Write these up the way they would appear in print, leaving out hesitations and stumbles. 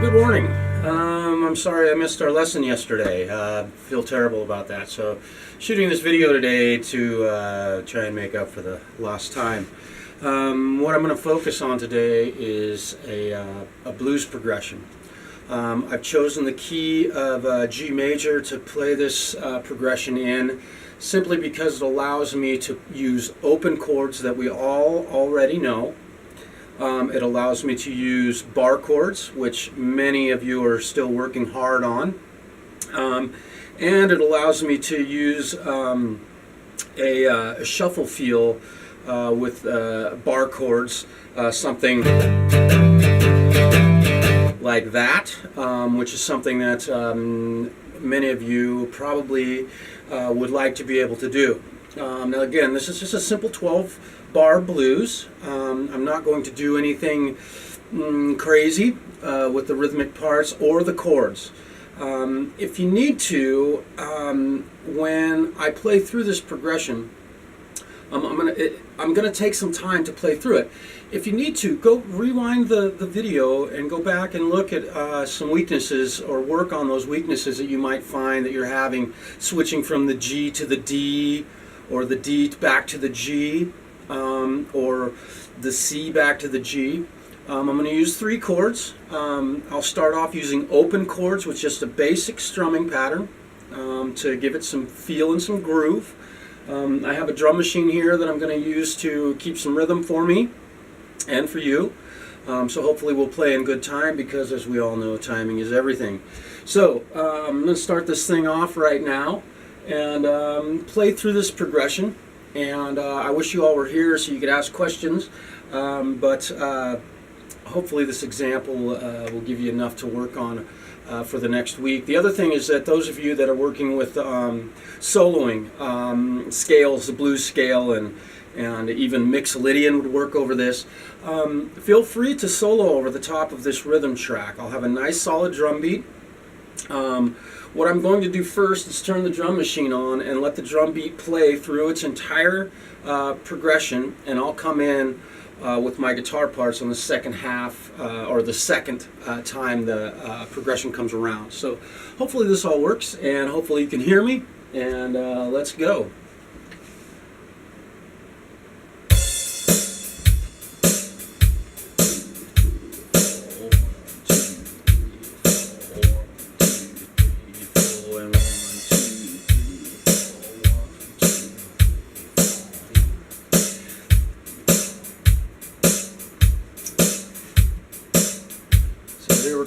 Good morning. I'm sorry I missed our lesson yesterday. Feel terrible about that. So, shooting this video today to try and make up for the lost time. What I'm going to focus on today is a blues progression. I've chosen the key of G major to play this progression in, simply because it allows me to use open chords that we all already know. It allows me to use bar chords, which many of you are still working hard on. And it allows me to use a shuffle feel with bar chords, something like that, which is something that many of you probably would like to be able to do. Now again, this is just a simple 12-bar blues. I'm not going to do anything crazy with the rhythmic parts or the chords. If you need to, when I play through this progression, I'm gonna take some time to play through it. If you need to, go rewind the video and go back and look at some weaknesses, or work on those weaknesses that you might find that you're having, switching from the G to the D, or the D back to the G, or the C back to the G. I'm going to use 3 chords. I'll start off using open chords with just a basic strumming pattern to give it some feel and some groove. I have a drum machine here that I'm going to use to keep some rhythm for me and for you. So hopefully we'll play in good time, because as we all know, timing is everything. So I'm going to start this thing off right now and play through this progression. And I wish you all were here so you could ask questions, but hopefully this example will give you enough to work on for the next week. The other thing is that those of you that are working with soloing scales, the blues scale, and even Mixolydian would work over this, feel free to solo over the top of this rhythm track. I'll have a nice solid drum beat. What I'm going to do first is turn the drum machine on and let the drum beat play through its entire progression, and I'll come in with my guitar parts on the second half, or the second time the progression comes around. So hopefully this all works, and hopefully you can hear me, and let's go.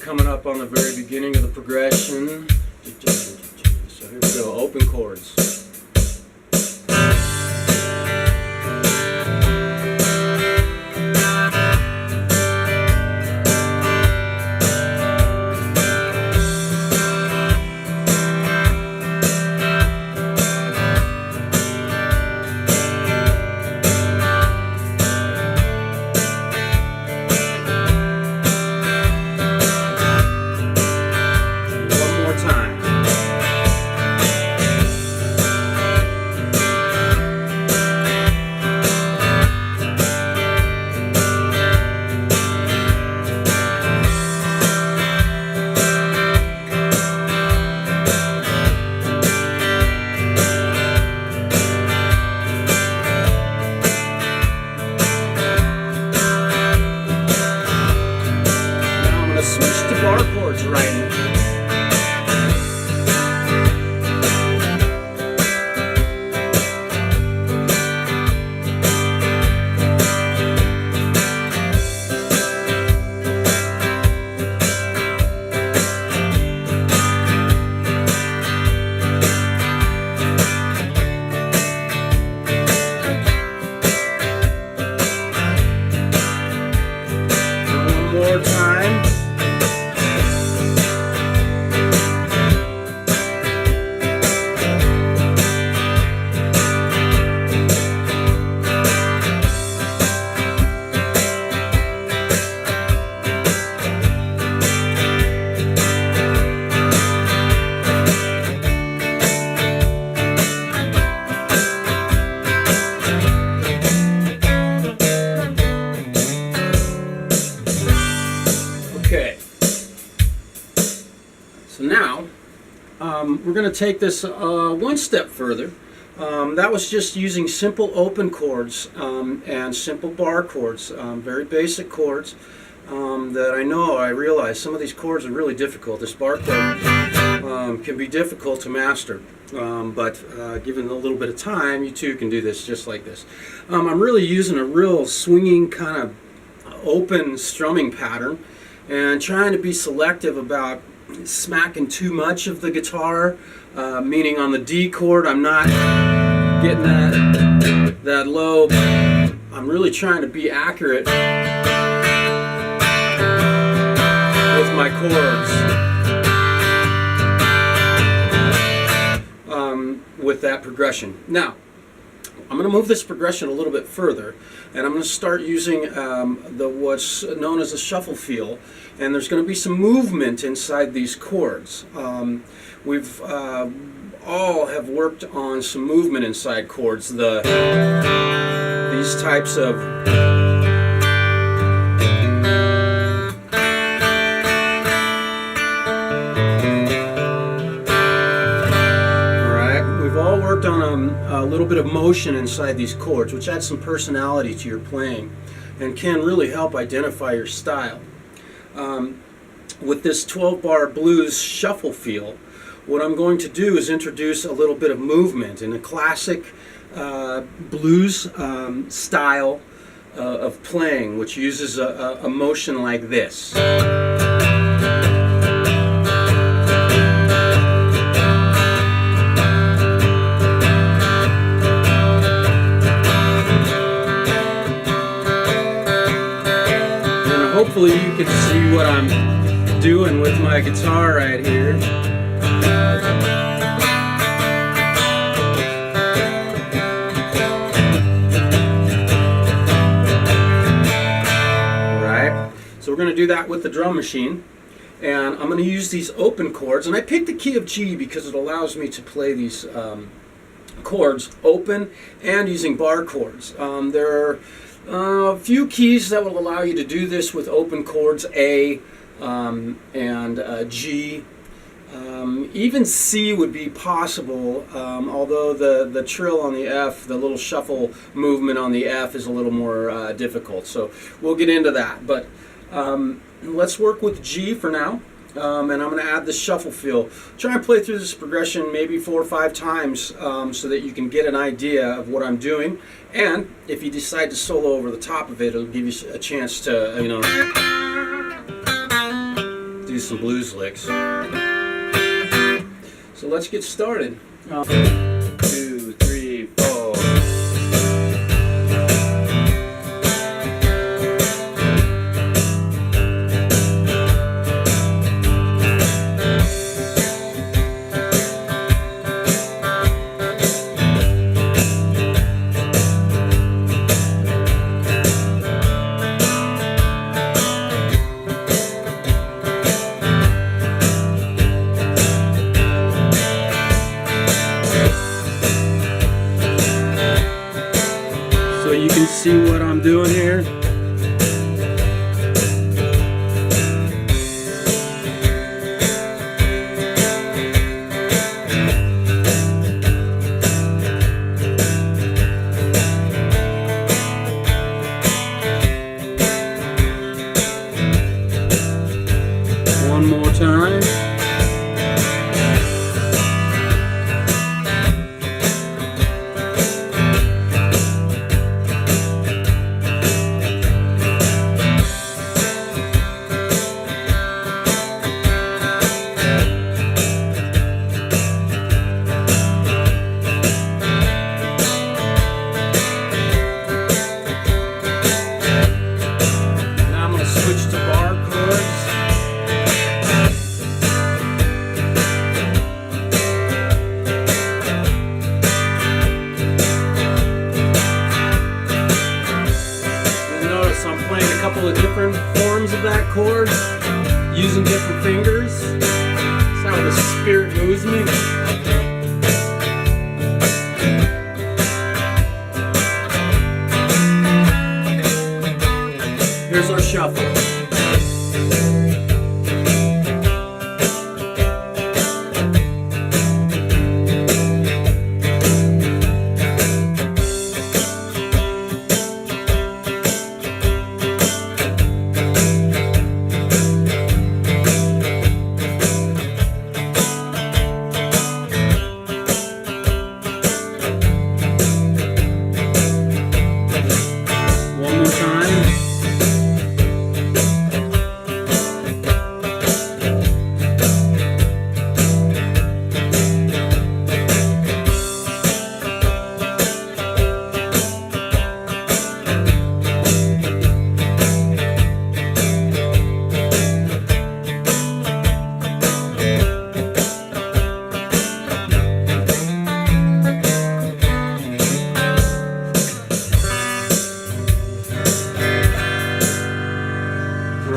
Coming up on the very beginning of the progression. So here we go, open chords. One more time. So now we're going to take this one step further. That was just using simple open chords and simple bar chords, very basic chords that I realize some of these chords are really difficult. This bar chord can be difficult to master, but given a little bit of time, you too can do this just like this. I'm really using a real swinging kind of open strumming pattern and trying to be selective about smacking too much of the guitar, meaning on the D chord I'm not getting that low. I'm really trying to be accurate with my chords with that progression. Now I'm going to move this progression a little bit further, and I'm going to start using what's known as a shuffle feel, and there's going to be some movement inside these chords. We've all have worked on some movement inside chords. These types of on a little bit of motion inside these chords, which adds some personality to your playing and can really help identify your style. With this 12-bar blues shuffle feel, what I'm going to do is introduce a little bit of movement in a classic blues style of playing, which uses a motion like this. Hopefully you can see what I'm doing with my guitar right here. Alright, so we're going to do that with the drum machine. And I'm going to use these open chords. And I picked the key of G because it allows me to play these chords open and using bar chords. There are a few keys that will allow you to do this with open chords, A and G. Even C would be possible, although the trill on the F, the little shuffle movement on the F is a little more difficult. So we'll get into that. But let's work with G for now. And I'm going to add the shuffle feel. Try and play through this progression maybe 4 or 5 times so that you can get an idea of what I'm doing. And if you decide to solo over the top of it, it'll give you a chance to, do some blues licks. So let's get started. 2, 3, 4. You can see what I'm doing here. One more time. Couple of different forms of that chord using different fingers. That's how the spirit moves me. Here's our shuffle.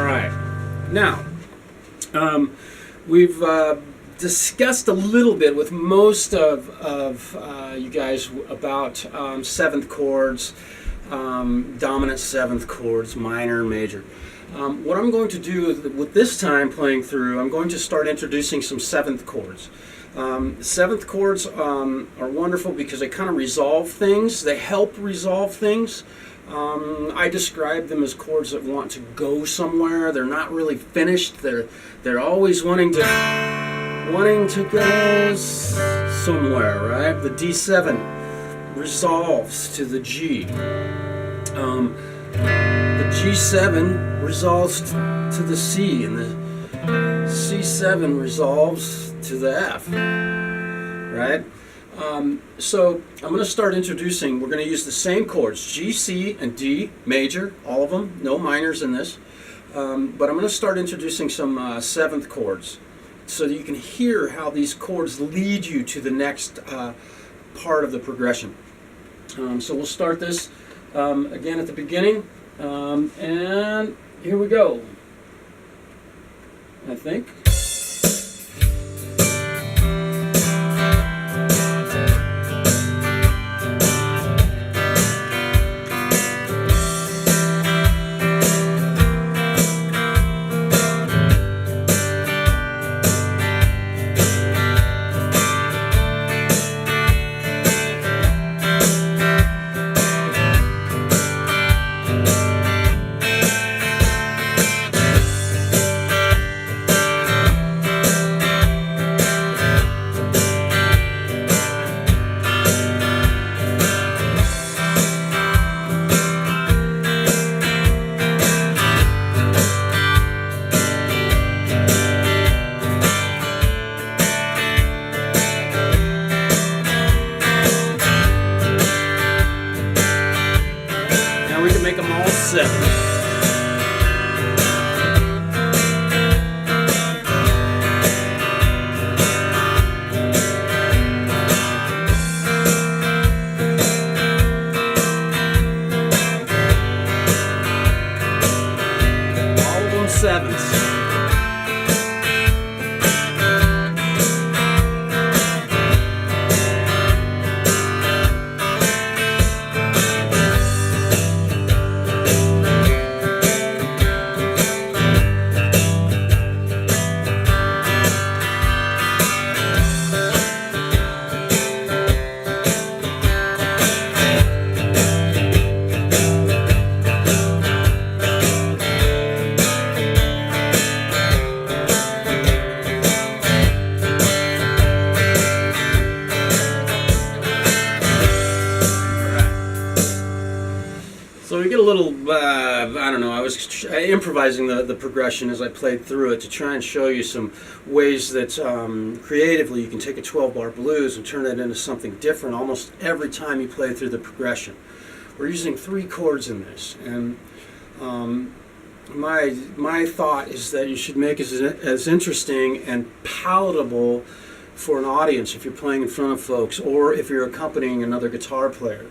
right. Now, we've discussed a little bit with most of you guys about seventh chords, dominant seventh chords, minor and major. What I'm going to do with this time playing through, I'm going to start introducing some seventh chords. Seventh chords are wonderful because they kind of resolve things. They help resolve things. I describe them as chords that want to go somewhere. They're not really finished. They're always wanting to go somewhere, right? The D7 resolves to the G. The G7 resolves to the C, and the C7 resolves to the F, right? So I'm going to start introducing, we're going to use the same chords, G, C, and D, major, all of them, no minors in this. But I'm going to start introducing some seventh chords so that you can hear how these chords lead you to the next part of the progression. So we'll start this again at the beginning, and here we go, I think. I don't know, I was improvising the progression as I played through it to try and show you some ways that creatively you can take a 12-bar blues and turn it into something different almost every time you play through the progression. We're using 3 chords in this, and my thought is that you should make it as interesting and palatable for an audience if you're playing in front of folks or if you're accompanying another guitar player.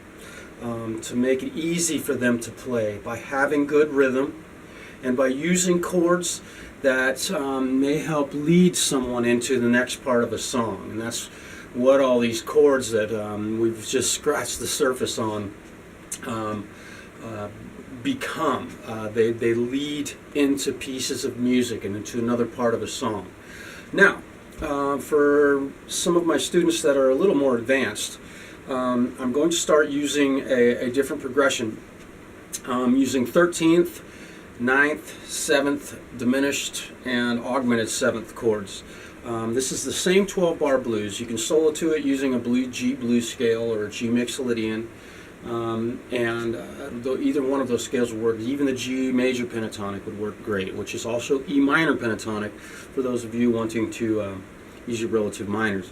To make it easy for them to play by having good rhythm and by using chords that may help lead someone into the next part of a song. And that's what all these chords that we've just scratched the surface on become. They lead into pieces of music and into another part of a song. Now, for some of my students that are a little more advanced, I'm going to start using a different progression, using 13th, 9th, 7th, diminished, and augmented 7th chords. This is the same 12-bar blues. You can solo to it using a G blues scale or a G Mixolydian, and either one of those scales would work. Even the G major pentatonic would work great, which is also E minor pentatonic for those of you wanting to use your relative minors.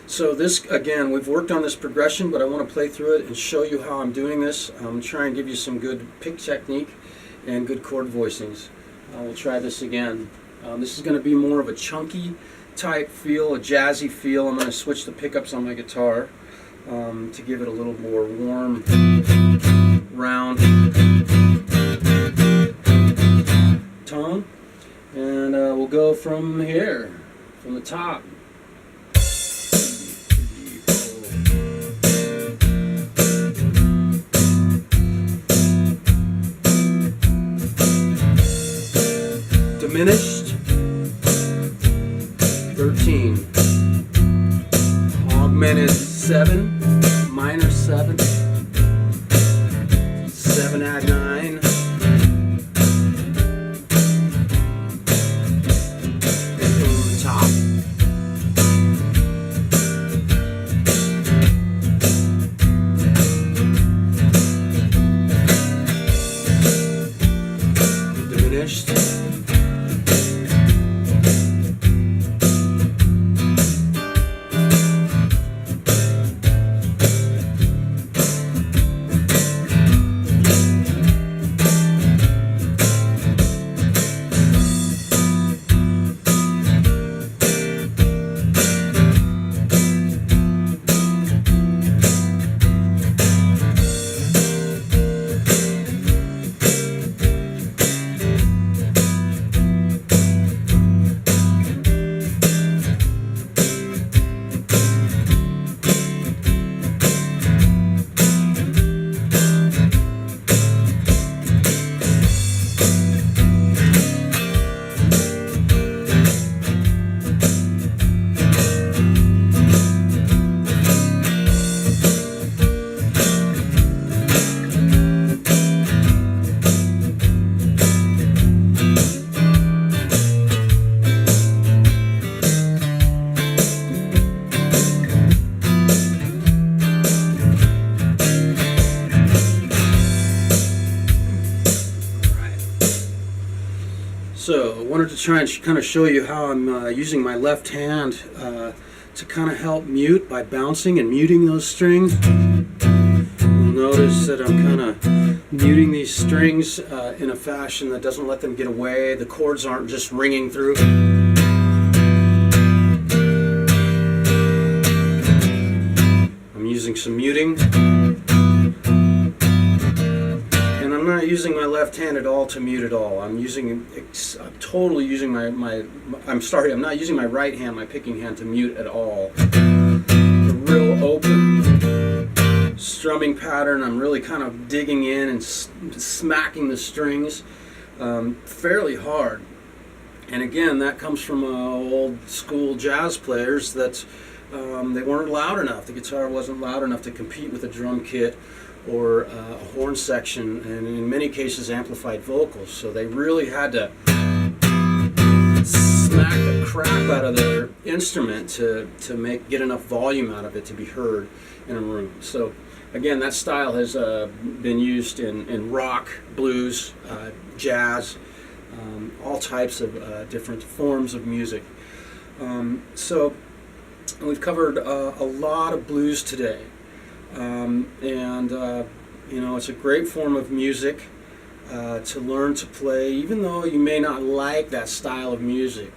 So this, again, we've worked on this progression, but I want to play through it and show you how I'm doing this. I'm trying to give you some good pick technique and good chord voicings. We'll try this again. This is going to be more of a chunky type feel, a jazzy feel. I'm going to switch the pickups on my guitar to give it a little more warm, round. go from here, from the top. Diminished, 13. Augmented, 7. Minor, 7. 7 add 9. And from the top. Diminished. So I wanted to try and kind of show you how I'm using my left hand to kind of help mute by bouncing and muting those strings. You'll notice that I'm kind of muting these strings in a fashion that doesn't let them get away. The chords aren't just ringing through. I'm using some muting. I'm not using my left hand at all to mute at all. I'm totally using I'm not using my right hand, my picking hand, to mute at all. A real open strumming pattern. I'm really kind of digging in and smacking the strings fairly hard. And again, that comes from old school jazz players that they weren't loud enough. The guitar wasn't loud enough to compete with a drum kit or a horn section, and in many cases amplified vocals. So they really had to smack the crap out of their instrument to get enough volume out of it to be heard in a room. So again, that style has been used in rock, blues, jazz, all types of different forms of music. So we've covered a lot of blues today. You know, it's a great form of music to learn to play, even though you may not like that style of music.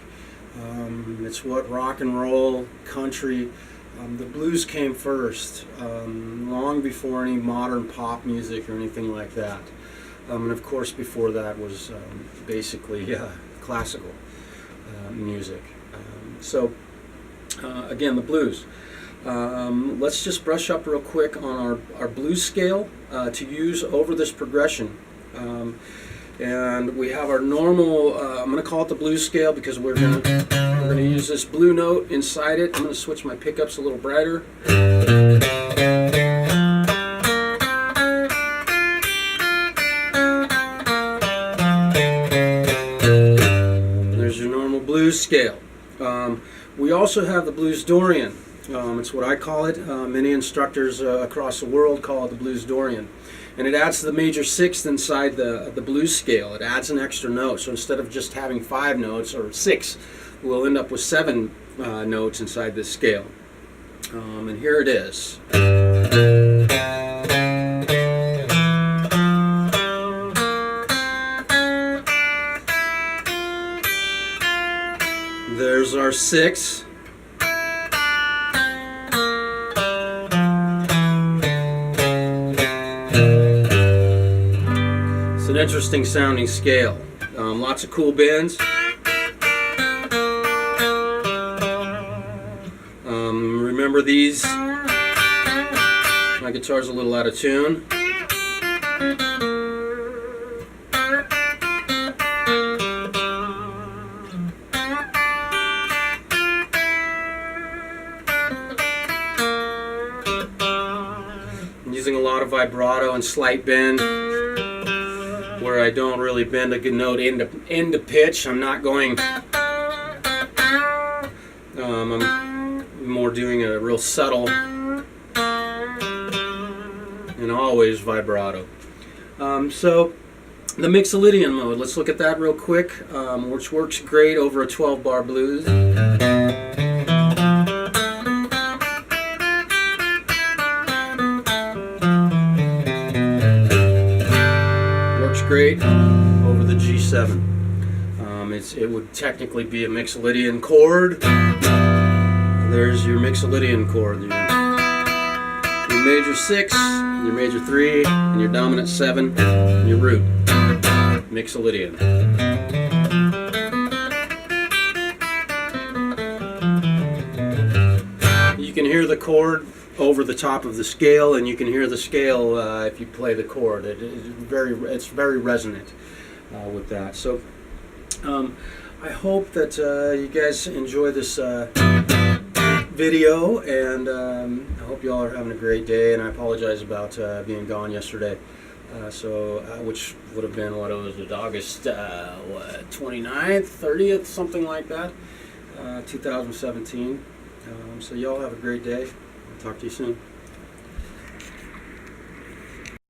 It's what rock and roll, country, the blues came first, long before any modern pop music or anything like that. And of course before that was basically classical music. Again, the blues. Let's just brush up real quick on our blues scale to use over this progression. And we have our normal, I'm going to call it the blues scale because we're going to use this blue note inside it. I'm going to switch my pickups a little brighter. There's your normal blues scale. We also have the blues Dorian. It's what I call it. Many instructors across the world call it the blues Dorian. And it adds the major sixth inside the blues scale. It adds an extra note. So instead of just having 5 notes or 6, we'll end up with 7 notes inside this scale. And here it is. There's our 6. It's an interesting sounding scale. Lots of cool bends. remember these. My guitar's a little out of tune. I'm using a lot of vibrato and slight bend, where I don't really bend a good note into pitch. I'm not going. I'm more doing a real subtle and always vibrato. So the Mixolydian mode, let's look at that real quick, which works great over a 12-bar blues. Works great over the G7. It would technically be a Mixolydian chord. There's your Mixolydian chord. Your major 6, your major 3, and your dominant 7, and your root. Mixolydian. You can hear the chord over the top of the scale, and you can hear the scale if you play the chord. It's very resonant with that. So I hope that you guys enjoy this video, and I hope you all are having a great day. And I apologize about being gone yesterday, which would have been August 29th, 30th, something like that, 2017. So y'all have a great day. I'll talk to you soon.